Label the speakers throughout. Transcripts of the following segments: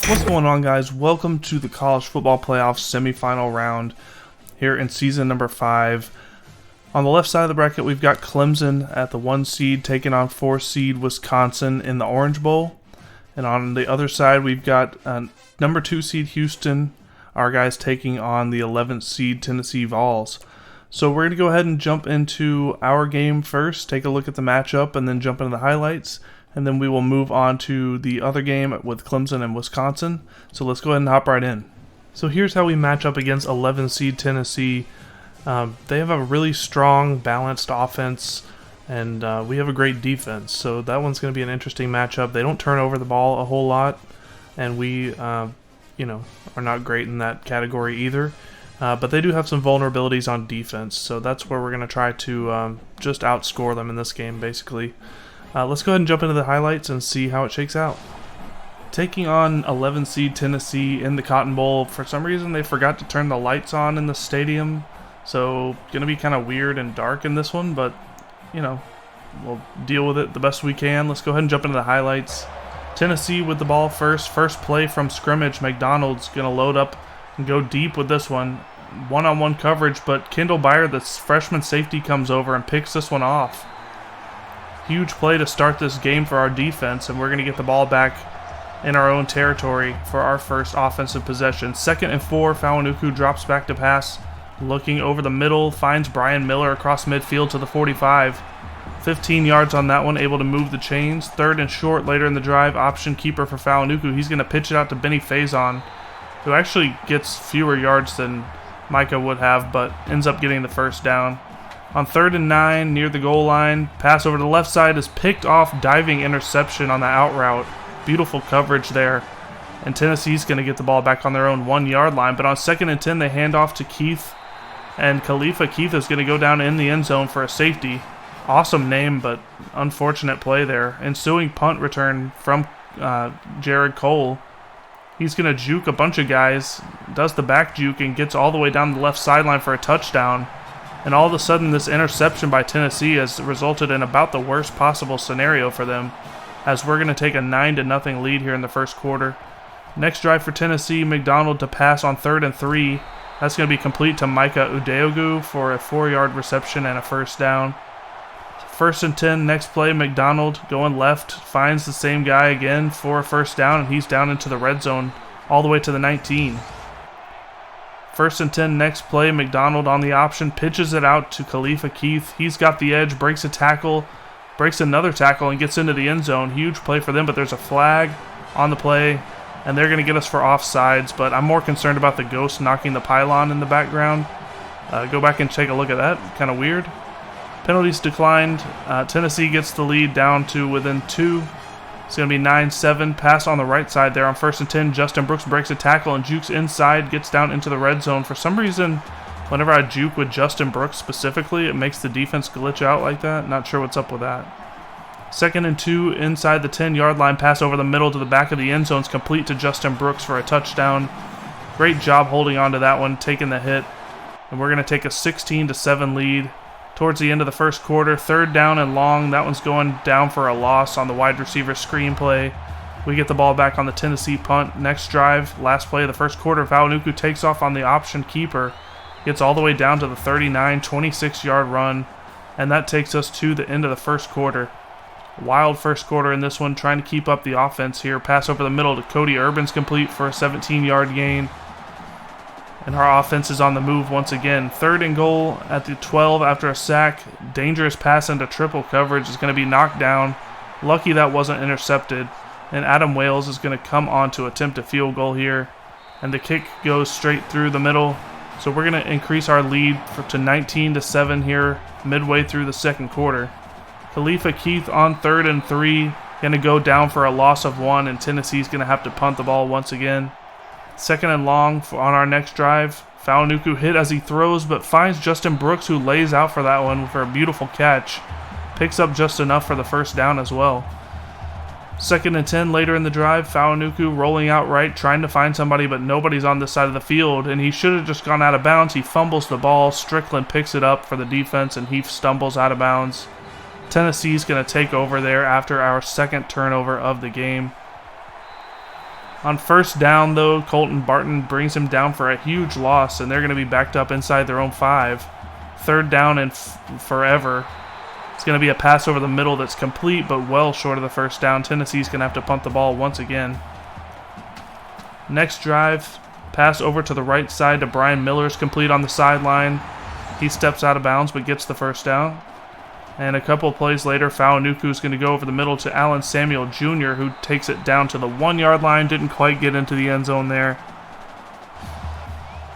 Speaker 1: What's going on, guys? Welcome to the College Football Playoff semifinal round here in season number 5. On the left side of the bracket, we've got Clemson at the 1 seed taking on 4 seed Wisconsin in the Orange Bowl. And on the other side, we've got number 2 seed Houston, our guys taking on the 11th seed Tennessee Vols. So we're going to go ahead and jump into our game first, take a look at the matchup, and then jump into the highlights. And then we will move on to the other game with Clemson and Wisconsin. So let's go ahead and hop right in. So here's how we match up against 11 seed Tennessee. They have a really strong, balanced offense, and we have a great defense. So that one's going to be an interesting matchup. They don't turn over the ball a whole lot, and we, are not great in that category either. But they do have some vulnerabilities on defense, so that's where we're going to try to just outscore them in this game, basically. Let's go ahead and jump into the highlights and see how it shakes out. Taking on 11 seed Tennessee in the Cotton Bowl, for some reason they forgot to turn the lights on in the stadium, so going to be kind of weird and dark in this one, but, we'll deal with it the best we can. Let's go ahead and jump into the highlights. Tennessee with the ball first play from scrimmage. McDonald's going to load up and go deep with this one. One-on-one coverage, but Kendall Byer, the freshman safety, comes over and picks this one off. Huge play to start this game for our defense, and we're going to get the ball back in our own territory for our first offensive possession. 2nd and 4, Fawanuku drops back to pass, looking over the middle, finds Brian Miller across midfield to the 45. 15 yards on that one, able to move the chains. 3rd and short later in the drive, option keeper for Fawanuku. He's going to pitch it out to Benny Faison, who actually gets fewer yards than Micah would have, but ends up getting the first down. On 3rd and 9, near the goal line, pass over to the left side is picked off, diving interception on the out route. Beautiful coverage there. And Tennessee's going to get the ball back on their own 1-yard line. But on 2nd and 10, they hand off to Keith. And Khalifa Keith is going to go down in the end zone for a safety. Awesome name, but unfortunate play there. Ensuing punt return from Jared Cole. He's going to juke a bunch of guys, does the back juke, and gets all the way down the left sideline for a touchdown. And all of a sudden, this interception by Tennessee has resulted in about the worst possible scenario for them, as we're going to take a 9-0 lead here in the first quarter. Next drive for Tennessee, McDonald to pass on 3rd and 3. That's going to be complete to Micah Udeogu for a 4-yard reception and a first down. 1st and 10, next play, McDonald going left, finds the same guy again for a first down, and he's down into the red zone all the way to the 19. 1st and 10, next play, McDonald on the option, pitches it out to Khalifa Keith. He's got the edge, breaks a tackle, breaks another tackle, and gets into the end zone. Huge play for them, but there's a flag on the play, and they're going to get us for offsides, but I'm more concerned about the ghost knocking the pylon in the background. Go back and take a look at that. Kind of weird. Penalties declined. Tennessee gets the lead down to within 2. It's going to be 9-7. Pass on the right side there on 1st and 10. Justin Brooks breaks a tackle and jukes inside, gets down into the red zone. For some reason, whenever I juke with Justin Brooks specifically, it makes the defense glitch out like that. Not sure what's up with that. 2nd and 2, inside the 10-yard line. Pass over the middle to the back of the end zone is complete to Justin Brooks for a touchdown. Great job holding on to that one, taking the hit. And we're going to take a 16-7 lead. Towards the end of the first quarter, 3rd down and long. That one's going down for a loss on the wide receiver screen play. We get the ball back on the Tennessee punt. Next drive, last play of the first quarter, Fawanuku takes off on the option keeper. Gets all the way down to the 39, 26-yard run. And that takes us to the end of the first quarter. Wild first quarter in this one, trying to keep up the offense here. Pass over the middle to Cody Urban's complete for a 17-yard gain. And our offense is on the move once again. 3rd and goal at the 12 after a sack. Dangerous pass into triple coverage is going to be knocked down. Lucky that wasn't intercepted. And Adam Wales is going to come on to attempt a field goal here. And the kick goes straight through the middle. So we're going to increase our lead to 19-7 here midway through the second quarter. Khalifa Keith on 3rd and 3. Going to go down for a loss of 1. And Tennessee's going to have to punt the ball once again. 2nd and long on our next drive. Fawanuku hit as he throws, but finds Justin Brooks, who lays out for that one for a beautiful catch. Picks up just enough for the first down as well. 2nd and 10 later in the drive. Fawanuku rolling out right, trying to find somebody, but nobody's on this side of the field, and he should have just gone out of bounds. He fumbles the ball. Strickland picks it up for the defense, and he stumbles out of bounds. Tennessee's going to take over there after our second turnover of the game. On first down, though, Colton Barton brings him down for a huge loss, and they're going to be backed up inside their own 5. Third down and forever. It's going to be a pass over the middle that's complete, but well short of the first down. Tennessee's going to have to punt the ball once again. Next drive, pass over to the right side to Brian Miller is complete on the sideline. He steps out of bounds, but gets the first down. And a couple of plays later, Fauanuku is going to go over the middle to Alan Samuel Jr., who takes it down to the 1-yard line. Didn't quite get into the end zone there.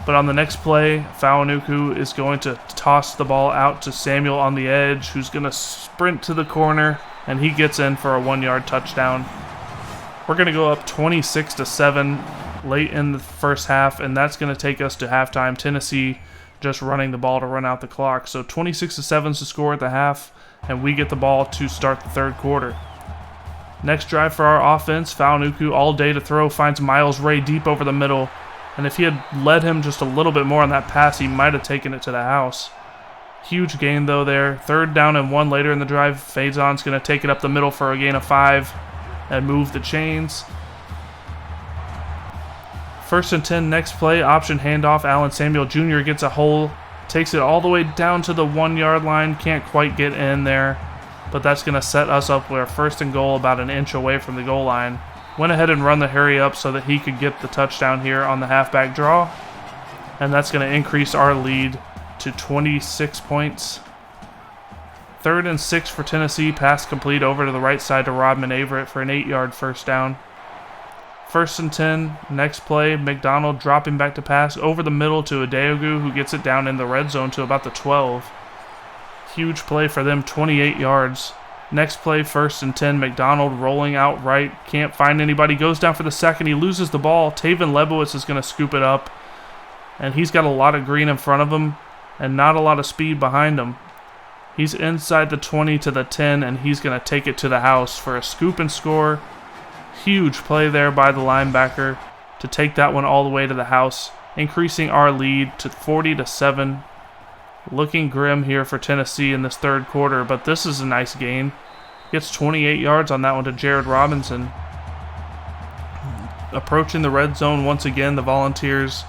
Speaker 1: But on the next play, Fauanuku is going to toss the ball out to Samuel on the edge, who's going to sprint to the corner, and he gets in for a 1-yard touchdown. We're going to go up 26-7 late in the first half, and that's going to take us to halftime. Tennessee just running the ball to run out the clock. So 26-7 is the score at the half, and we get the ball to start the third quarter. Next drive for our offense, Fauanuku all day to throw, finds Miles Ray deep over the middle, and if he had led him just a little bit more on that pass, he might have taken it to the house. Huge gain, though, there. Third down and 1 later in the drive. Faison's going to take it up the middle for a gain of 5 and move the chains. First and 10, next play, option handoff. Alan Samuel Jr. gets a hole, takes it all the way down to the 1-yard line. Can't quite get in there, but that's going to set us up with our first and goal about an inch away from the goal line. Went ahead and run the hurry up so that he could get the touchdown here on the halfback draw, and that's going to increase our lead to 26 points. Third and 6 for Tennessee, pass complete over to the right side to Rodman Averett for an 8-yard first down. First and 10, next play, McDonald dropping back to pass over the middle to Adeogu, who gets it down in the red zone to about the 12. Huge play for them, 28 yards. Next play, first and 10, McDonald rolling out right, can't find anybody, goes down for the second, he loses the ball. Taven Lebowitz is going to scoop it up, and he's got a lot of green in front of him and not a lot of speed behind him. He's inside the 20 to the 10, and he's going to take it to the house for a scoop and score. Huge play there by the linebacker to take that one all the way to the house, increasing our lead to 40-7. Looking grim here for Tennessee in this third quarter, but this is a nice gain. Gets 28 yards on that one to Jared Robinson. Approaching the red zone once again, the Volunteers.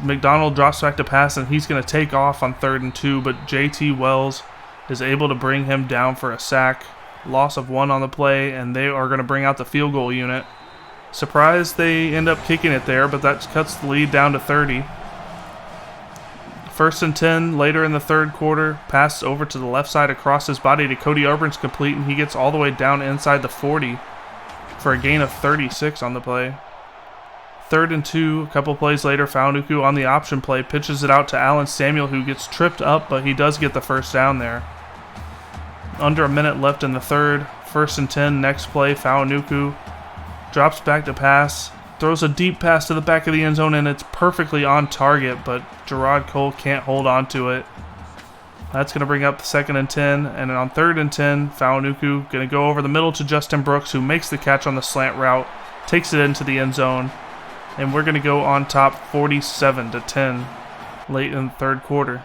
Speaker 1: McDonald drops back to pass, and he's going to take off on 3rd and 2, but J.T. Wells is able to bring him down for a sack. Loss of 1 on the play, and they are going to bring out the field goal unit. Surprised they end up kicking it there, but that cuts the lead down to 30. First and 10 later in the third quarter, pass over to the left side across his body to Cody Auburn's complete, and he gets all the way down inside the 40 for a gain of 36 on the play. Third and 2, a couple plays later, Fauanuku on the option play pitches it out to Alan Samuel, who gets tripped up, but he does get the first down there. Under a minute left in the third. First and 10, next play, Fauanuku drops back to pass, throws a deep pass to the back of the end zone, and it's perfectly on target, but Gerard Cole can't hold on to it. That's going to bring up 2nd and 10, and on 3rd and 10, Fauanuku going to go over the middle to Justin Brooks, who makes the catch on the slant route, takes it into the end zone, and we're going to go on top 47-10 late in the third quarter.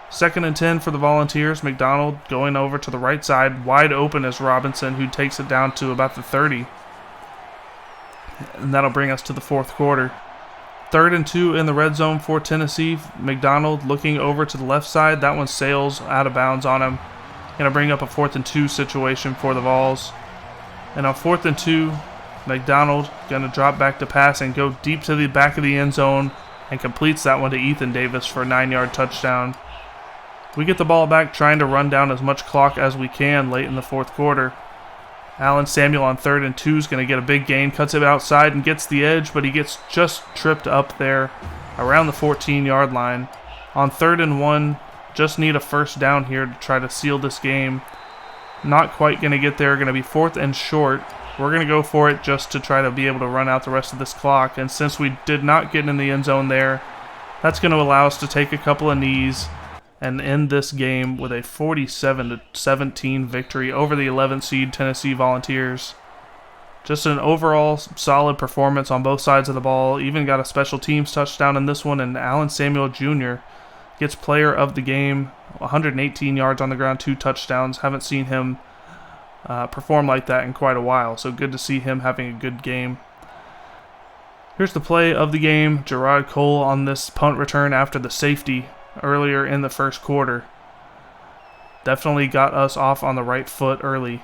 Speaker 1: 2nd and 10 for the Volunteers. McDonald going over to the right side, wide open as Robinson, who takes it down to about the 30. And that'll bring us to the fourth quarter. 3rd and 2 in the red zone for Tennessee. McDonald looking over to the left side. That one sails out of bounds on him. Going to bring up a 4th and 2 situation for the Vols. And on 4th and 2, McDonald going to drop back to pass and go deep to the back of the end zone and completes that one to Ethan Davis for a 9-yard touchdown. We get the ball back, trying to run down as much clock as we can late in the fourth quarter. Alan Samuel on 3rd and 2 is going to get a big gain, cuts it outside and gets the edge, but he gets just tripped up there around the 14-yard line. On 3rd and 1, just need a first down here to try to seal this game. Not quite going to get there, going to be 4th and short. We're going to go for it just to try to be able to run out the rest of this clock, and since we did not get in the end zone there, that's going to allow us to take a couple of knees and end this game with a 47-17 victory over the 11th seed Tennessee Volunteers. Just an overall solid performance on both sides of the ball. Even got a special teams touchdown in this one, and Alan Samuel Jr. gets player of the game, 118 yards on the ground, 2 touchdowns. Haven't seen him perform like that in quite a while, so good to see him having a good game. Here's the play of the game. Gerard Cole on this punt return after the safety earlier in the first quarter. Definitely got us off on the right foot early.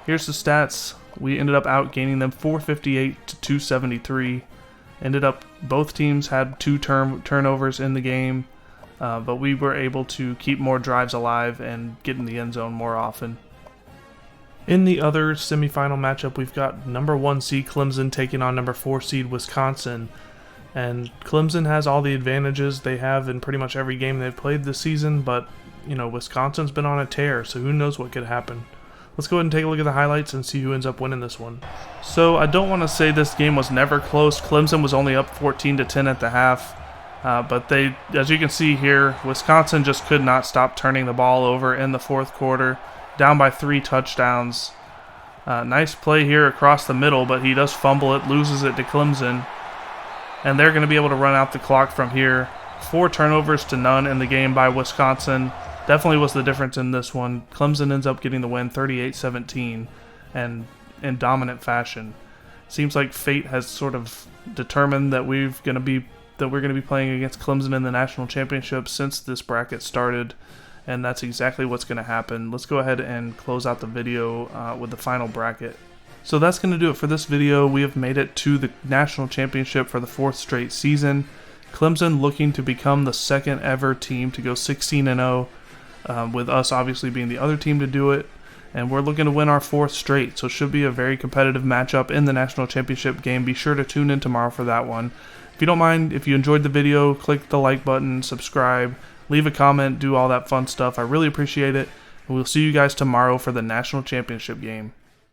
Speaker 1: Here's the stats. We ended up outgaining them 458 to 273. Both teams had 2 turnovers in the game, but we were able to keep more drives alive and get in the end zone more often. In the other semifinal matchup, we've got number 1 seed Clemson taking on number 4 seed Wisconsin. And Clemson has all the advantages they have in pretty much every game they've played this season, but Wisconsin's been on a tear, so who knows what could happen. Let's go ahead and take a look at the highlights and see who ends up winning this one. So I don't want to say this game was never close. Clemson was only up 14-10 at the half, but as you can see here, Wisconsin just could not stop turning the ball over in the fourth quarter. Down by 3 touchdowns. Nice play here across the middle, but he does fumble it, loses it to Clemson. And they're going to be able to run out the clock from here. 4 turnovers to none in the game by Wisconsin. Definitely was the difference in this one. Clemson ends up getting the win 38-17 and in dominant fashion. Seems like fate has sort of determined that we're going to be playing against Clemson in the national championship since this bracket started. And that's exactly what's going to happen. Let's go ahead and close out the video with the final bracket. So that's going to do it for this video. We have made it to the national championship for the 4th straight season. Clemson looking to become the 2nd ever team to go 16-0, with us obviously being the other team to do it. And we're looking to win our 4th straight, so it should be a very competitive matchup in the national championship game. Be sure to tune in tomorrow for that one. If you don't mind, if you enjoyed the video, click the like button, subscribe, leave a comment, do all that fun stuff. I really appreciate it. And we'll see you guys tomorrow for the national championship game.